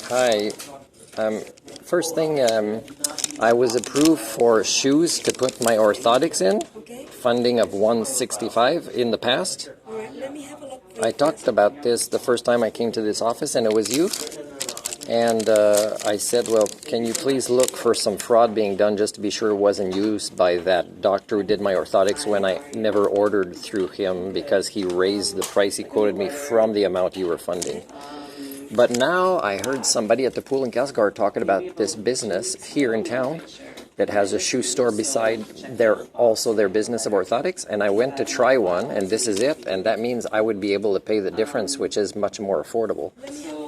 Hi. First thing, I was approved for shoes to put my orthotics in, funding of 165 in the past. I talked about this the first time I came to this office, and it was you. And I said, well, can you please look for some fraud being done just to be sure it wasn't used by that doctor who did my orthotics when I never ordered through him because he raised the price he quoted me from the amount you were funding. But now I heard somebody at the Pool and Casgar talking about this business here in town that has a shoe store beside their business of orthotics, and I went to try one, and this is it, and that means I would be able to pay the difference, which is much more affordable.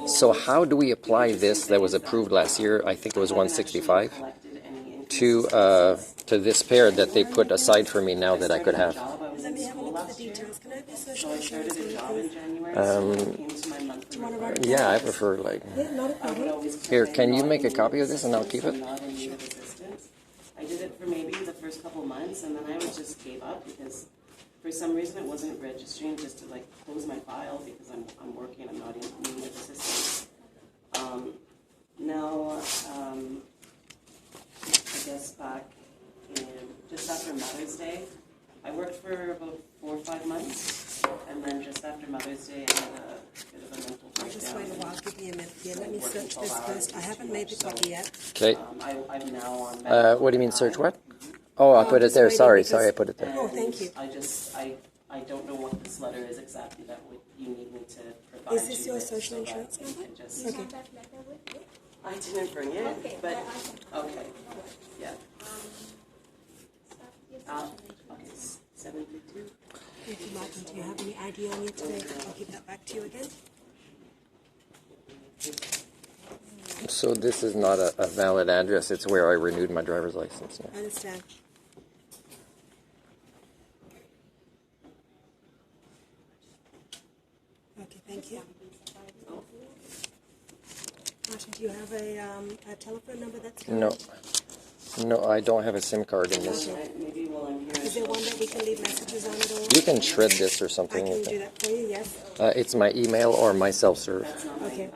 So how do we apply this that was approved last year, I think it was 165, to this pair that they put aside for me now that I could have? Let me have a look at the details. Can I have your social insurance number? Yeah, I prefer Yeah, not a problem. Here, can you make a copy of this and I'll keep it? I did it for maybe the first couple months, and then I just gave up because for some reason it wasn't registering just to close my file because I'm working, I'm not in need of assistance. Now, I guess back just after Mother's Day, I worked for about 4 or 5 months, and then just after Mother's Day, I had a bit of a mental breakdown. Just wait a while, give me a minute here. Let me search this first. I haven't made the copy yet. Okay. I'm now on what do you mean, search what? Oh, I put it there. Sorry, I put it there. Oh, thank you. I don't know what this letter is exactly that you need me to provide. Is this your social insurance number? Okay. I didn't bring it, but okay. Yeah. Okay, 752. Thank you, Martin. Do you have any ID on you today? I'll give that back to you again. So this is not a valid address. It's where I renewed my driver's license. I understand. Okay, thank you. Martin, do you have a telephone number that's correct? No, I don't have a SIM card in this. Maybe while I'm here. Is there one that we can leave messages on at all? You can shred this or I something. can do that for you, yes. It's my email or my self-serve. Okay.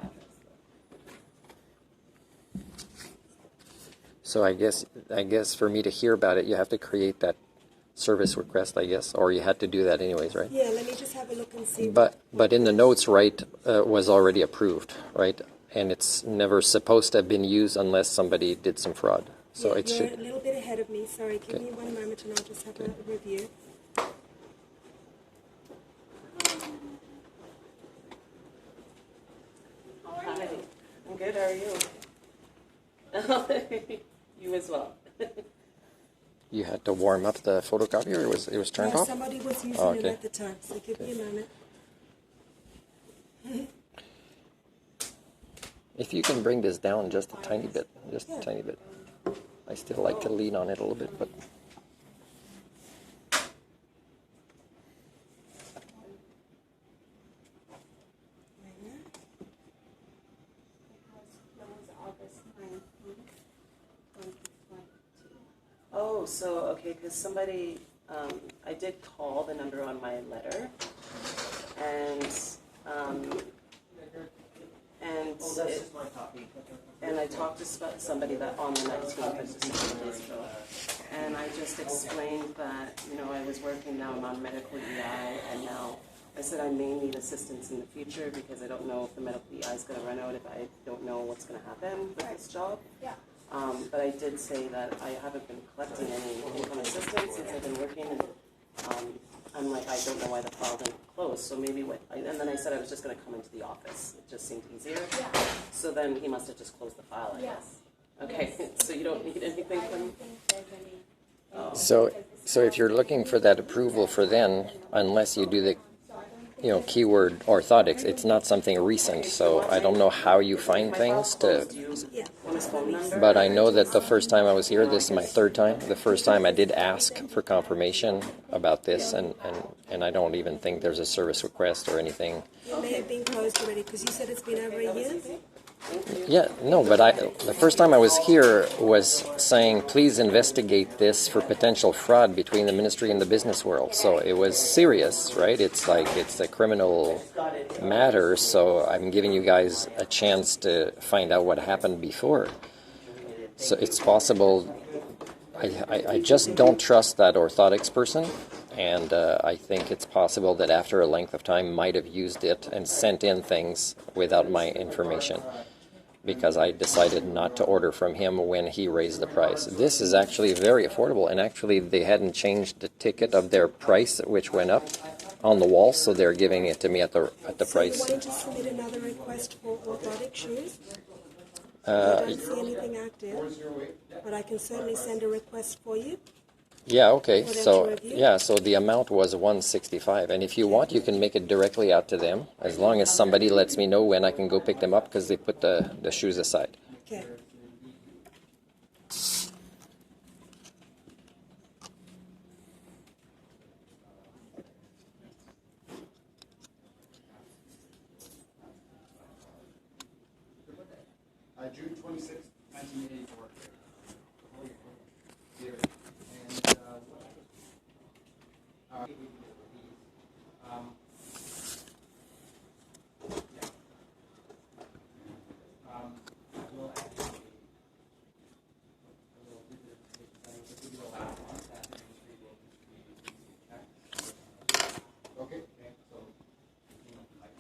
So I guess for me to hear about it, you have to create that service request, I guess, or you had to do that anyways, right? Yeah, let me just have a look and see. But in the notes, right, was already approved, right? And it's never supposed to have been used unless somebody did some fraud. So yeah, it you're should. a little bit ahead of me. Sorry, give me 1 moment and I'll just have a review. Hi. I'm good. How are you? You as well. You had to warm up the photocopier, or it was turned off? Somebody was using it at the time, so give me a moment. If you can bring this down just a tiny bit, I still like to lean on it a little bit, but. Oh, so, okay, because somebody, I did call the number on my letter, and I talked to somebody that on the 19th, just a few days ago, and I just explained that, I was working now, I'm on medical EI, and now I said I may need assistance in the future because I don't know if the medical EI is going to run out if I don't know what's going to happen with this job. Yeah. But I did say that I haven't been collecting any income assistance since I've been working, and I'm like, I don't know why the file didn't close, so maybe and then I said I was just going to come into the office. It just seemed easier. Yeah. So then he must have just closed the file, I guess. Okay, so you don't need anything from me? So if you're looking for that approval for then, unless you do the keyword orthotics, it's not something recent, so I don't know how you find things but I know that the first time I was here, this is my third time, the first time I did ask for confirmation about this, and I don't even think there's a service request or anything. It may have been closed already, because you said it's been over a year? Yeah, no, but the first time I was here was saying, please investigate this for potential fraud between the ministry and the business world. So it was serious, right? It's like it's a criminal matter. So I'm giving you guys a chance to find out what happened before. So it's possible. I just don't trust that orthotics person. And I think it's possible that after a length of time might have used it and sent in things without my information, because I decided not to order from him when he raised the price. This is actually very affordable, and actually they hadn't changed the ticket of their price, which went up on the wall, so they're giving it to me at the price. So you wanted to submit another request for orthotic shoes? I don't see anything active, but I can certainly send a request for you. Yeah, okay. For them to So review? yeah, so the amount was 165, and if you want, you can make it directly out to them, as long as somebody lets me know when I can go pick them up, because they put the shoes aside. Okay. June 26, 1984.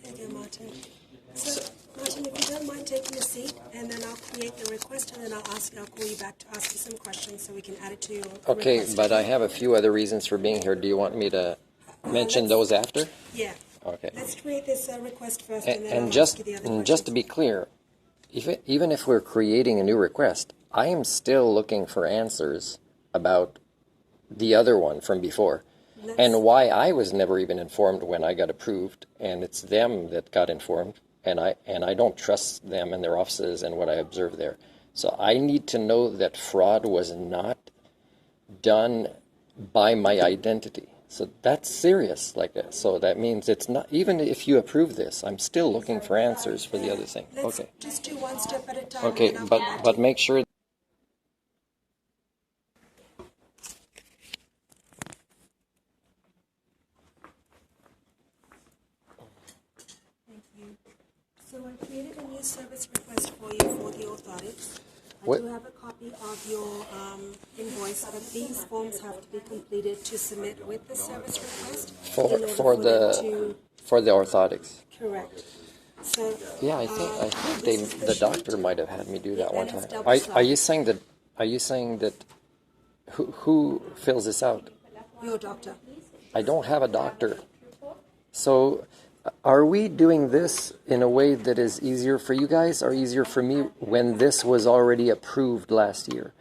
There you go, Martin. So, Martin, if you don't mind taking a seat, and then I'll create the request, and then I'll call you back to ask you some questions so we can add it to your Okay, request. but I have a few other reasons for being here. Do you want me to mention those after? Yeah. Okay. Let's create this request first, And, and then I'll and just ask you the other and just to be clear, even if we're creating a new request, I am still looking for answers about the other one from before, and why I was never even informed when I got approved, and it's them that got informed, and I don't trust them and their offices and what I observed there. So I need to know that fraud was not done by my identity. So that's serious, like that. So that means it's not, even if you approve this, I'm still looking for answers for the other thing. Let's Okay. just do one step at a time. Okay, and then I'll come back to but you. make sure. Thank you. So I created a new service request for you for the orthotics. I What- do have a copy of your invoice, but these forms have to be completed to submit with the service request. For in order for them the for the orthotics. correct. So Yeah, I think they, this is the sheet. doctor might have had me do that Yeah, one and it's time. double sided. Are you saying that who fills this out? Your doctor. I don't have a doctor. So are we doing this in a way that is easier for you guys or easier for me when this was already approved last year?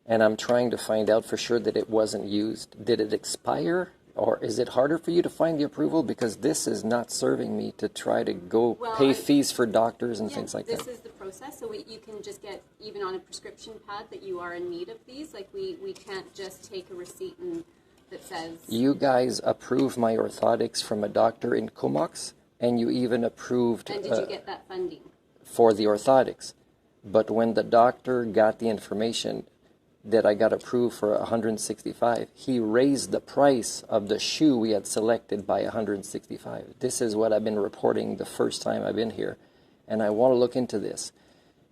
And I'm trying to find out for sure that it wasn't used. Did it expire? Or is it harder for you to find the approval? Because this is not serving me to try to go pay fees for doctors and things like this that. is the process. So you can just get, even on a prescription pad, that you are in need of these. Like we can't just take a receipt and that says, You guys approved my orthotics from a doctor in Comox, and you even approved and did you get that funding? for the orthotics. But when the doctor got the information that I got approved for 165, he raised the price of the shoe we had selected by 165. This is what I've been reporting the first time I've been here, and I want to look into this.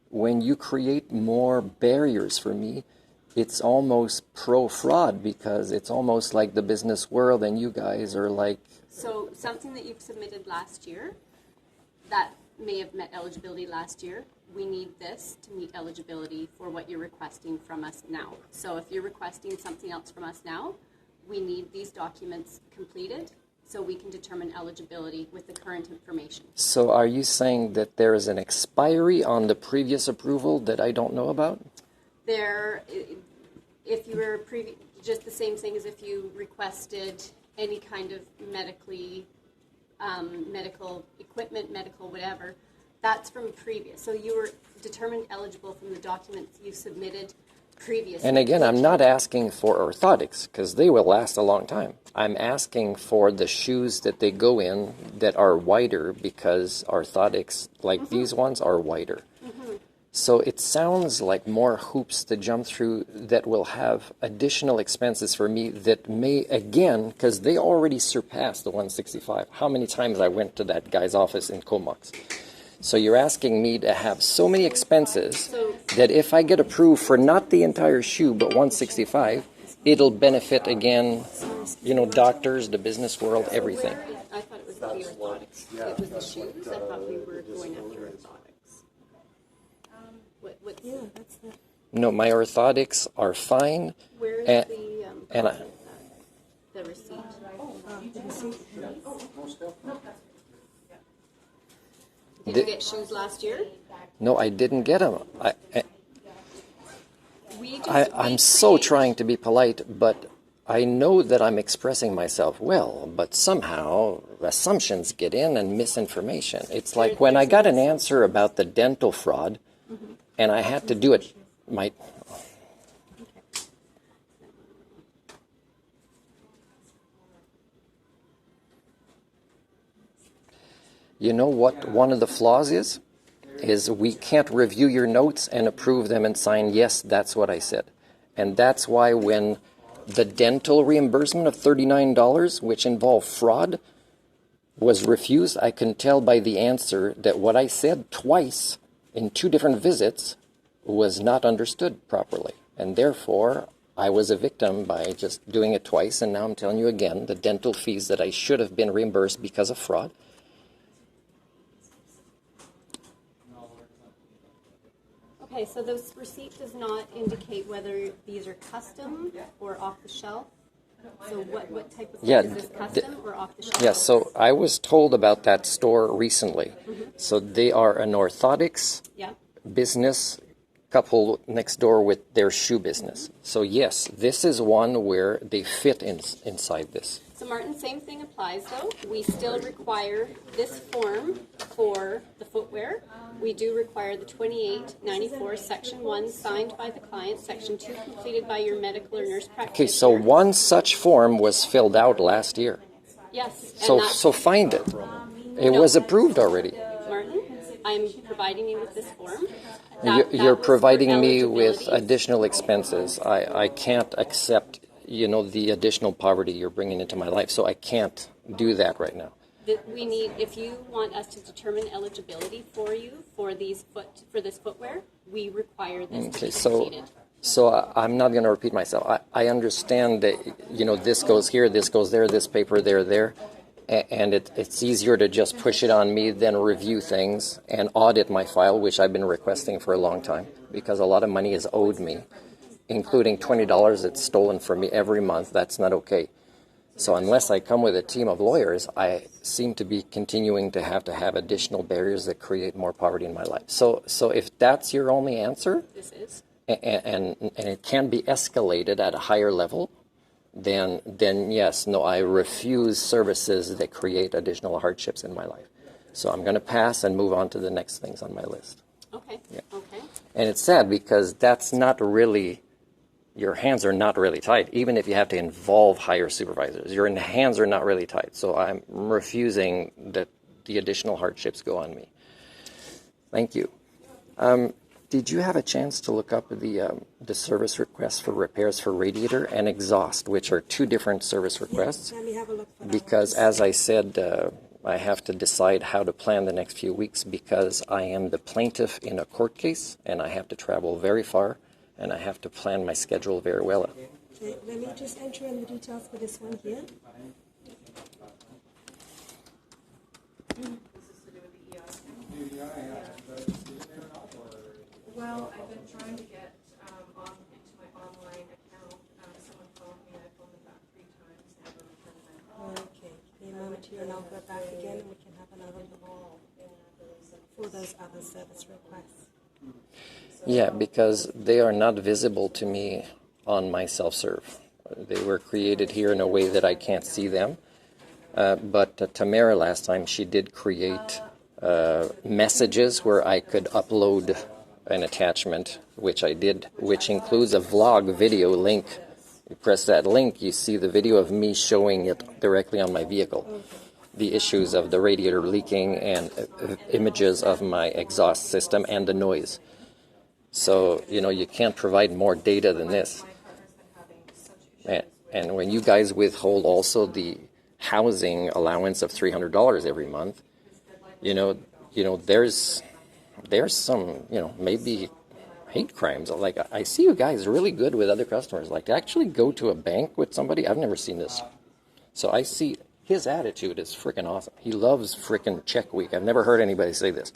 When you create more barriers for me, it's almost pro-fraud, because it's almost like the business world and you guys are like, So something that you've submitted last year that may have met eligibility last year, we need this to meet eligibility for what you're requesting from us now. So if you're requesting something else from us now, we need these documents completed so we can determine eligibility with the current information. so are you saying that there is an expiry on the previous approval that I don't know about? There, if you were just the same thing as if you requested any kind of medical equipment, medical whatever, that's from previous. So you were determined eligible from the documents you submitted previously. And again, I'm not asking for orthotics, because they will last a long time. I'm asking for the shoes that they go in that are wider, because orthotics, like these ones, are wider. So it sounds like more hoops to jump through that will have additional expenses for me that may, again, because they already surpassed the 165. How many times I went to that guy's office in Comox. So you're asking me to have so many expenses that if I get approved for not the entire shoe but 165, it'll benefit again, you know, doctors, the business world, everything. I thought it was the orthotics. It was the shoes. I thought we were going after orthotics. What's Yeah, that's the. No, my orthotics are fine. where is and- the and I- copy of that? The receipt? The receipt. Did you get shoes last year? No, I didn't get them. I'm We so create- trying to be polite, but I know that I'm expressing myself well, but somehow assumptions get in and misinformation. It's like when I got an answer about the dental fraud, and I had to do it. You know what one of the flaws is? Is we can't review your notes and approve them and sign, yes, that's what I said. And that's why when the dental reimbursement of $39, which involved fraud, was refused, I can tell by the answer that what I said twice in 2 different visits was not understood properly. And therefore, I was a victim by just doing it twice. And now I'm telling you again, the dental fees that I should have been reimbursed because of fraud. Okay, so this receipt does not indicate whether these are custom or off the shelf. So what type of Yeah, is this custom or off the shelf? Yes, so I was told about that store recently. So they are an orthotics Yeah. business couple next door with their shoe business. So yes, this is one where they fit inside this. So Martin, same thing applies though. We still require this form for the footwear. We do require the 2894 Section 1 signed by the client, Section 2 completed by your medical or nurse practitioner. Okay, so one such form was filled out last year. Yes. and So that's- find it. It was approved already. Martin, I'm providing you with this form. You're was for providing me with eligibility. additional expenses. I can't accept, the additional poverty you're bringing into my life. So I can't do that right now. That we need, if you want us to determine eligibility for you for this footwear, we require this to Okay, be so completed. I'm not going to repeat myself. I understand that, this goes here, this goes there, this paper there, and it's easier to just push it on me than review things and audit my file, which I've been requesting for a long time, because a lot of money is owed me, including $20 that's stolen from me every month. That's not okay. So unless I come with a team of lawyers, I seem to be continuing to have additional barriers that create more poverty in my life. So if that's your only answer, This is. and it can be escalated at a higher level, then yes, no, I refuse services that create additional hardships in my life. So I'm going to pass and move on to the next things on my list. Okay. Yeah. Okay. And it's sad because that's not really, your hands are not really tied, even if you have to involve higher supervisors. Your hands are not really tied. So I'm refusing that the additional hardships go on me. Thank you. Did you have a chance to look up the service requests for repairs for radiator and exhaust, which are 2 different service requests? Let me have a look for that. Because as I said, I have to decide how to plan the next few weeks because I am the plaintiff in a court case and I have to travel very far and I have to plan my schedule very well. Okay, let me just enter in the details for this one here. Well, I've been trying to get into my online account. Someone phoned me, I phoned them back 3 times, never returned my call. Okay, give me a moment here and I'll go back again and we can have another look for those other service requests. Yeah, because they are not visible to me on my self-serve. They were created here in a way that I can't see them. But Tamara last time, she did create messages where I could upload an attachment, which I did, which includes a vlog video link. You press that link, you see the video of me showing it directly on my vehicle. The issues of the radiator leaking and images of my exhaust system and the noise. So, you know, you can't provide more data than this. My partner's been having such issues. And when you guys withhold also the housing allowance of $300 every month, you know, there's some, you know, maybe hate crimes. Like, I see you guys really good with other customers. Like, to actually go to a bank with somebody, I've never seen this. So I see his attitude is freaking awesome. He loves freaking check week. I've never heard anybody say this.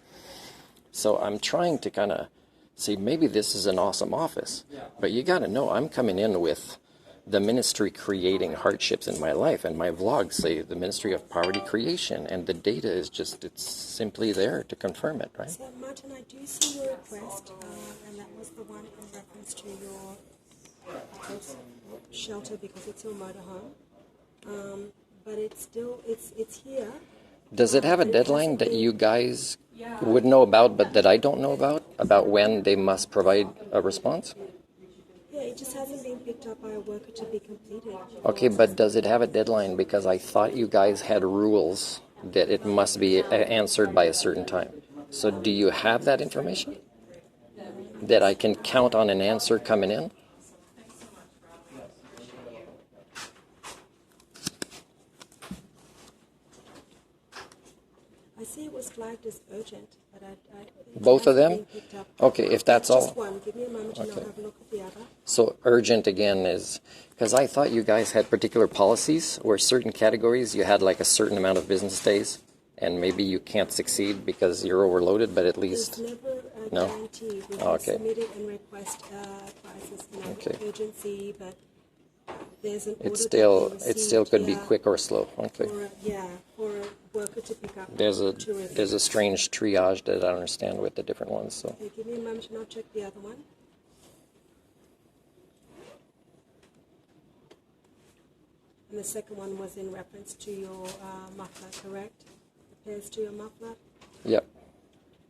So I'm trying to kind of see, maybe this is an awesome office. But you got to know, I'm coming in with the ministry creating hardships in my life, and my vlogs say the Ministry of Poverty Creation, and the data is just, it's simply there to confirm it, right? So, Martin, I do see your request, and that was the one in reference to your shelter because it's your motorhome. But it's still, it's here. Does it have a deadline that you guys would know about, but that I don't know about when they must provide a response? Yeah, it just hasn't been picked up by a worker to be completed. Okay, but does it have a deadline? Because I thought you guys had rules that it must be answered by a certain time. So do you have that information? That I can count on an answer coming in? I see it was flagged as urgent, but it Both of hasn't them? been picked up. Okay, if that's all. Just one. Give me a moment and I'll Okay. have a look at the other. So urgent again is, because I thought you guys had particular policies where certain categories you had like a certain amount of business days, and maybe you can't succeed because you're overloaded, but at There's least, never a No? guarantee. We Oh, have okay. submitted and request prices, Okay. urgency, but there's an order it that we still could be received, quick or slow. Okay. for a worker to pick up. There's a to review. there's a strange triage that I don't understand with the different ones. So Okay, give me a moment and I'll check the other one. And the second one was in reference to your muffler, correct? Repairs to your muffler? yep.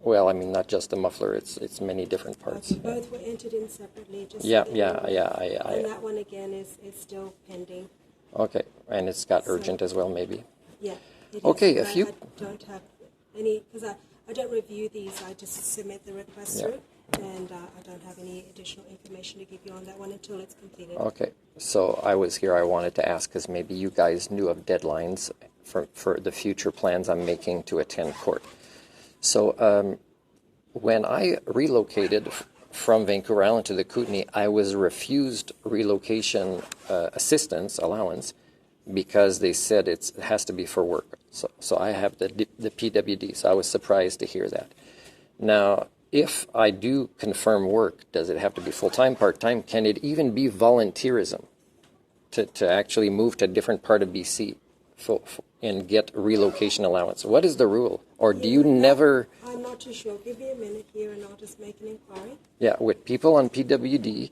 Well, I mean, not just the muffler. It's many different parts. Okay, both were entered in separately, just so Yeah, that yeah, you know. yeah. And that one again is still pending. Okay, and it's got urgent as well, maybe. Yeah. it is, Okay, but if you- I don't have any, because I don't review these, I just submit the request Yeah. through, and I don't have any additional information to give you on that one until it's completed. Okay, so I was here. I wanted to ask because maybe you guys knew of deadlines for the future plans I'm making to attend court. So when I relocated from Vancouver Island to the Kootenay, I was refused relocation assistance allowance because they said it has to be for work. So I have the PWD, so I was surprised to hear that. Now, if I do confirm work, does it have to be full-time, part-time? Can it even be volunteerism to actually move to a different part of BC and get relocation allowance? What is the rule? Or do you never... I'm not too sure. Give me a minute here and I'll just make an inquiry. Yeah, with people on PWD,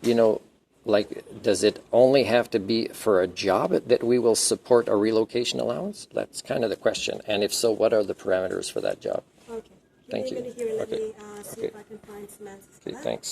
you know, like, does it only have to be for a job that we will support a relocation allowance? That's kind of the question. And if so, what are the parameters for that job? Okay. Thank Give me you. a minute here and let Okay. me see Okay. if I can find some answers to Okay, that. thanks.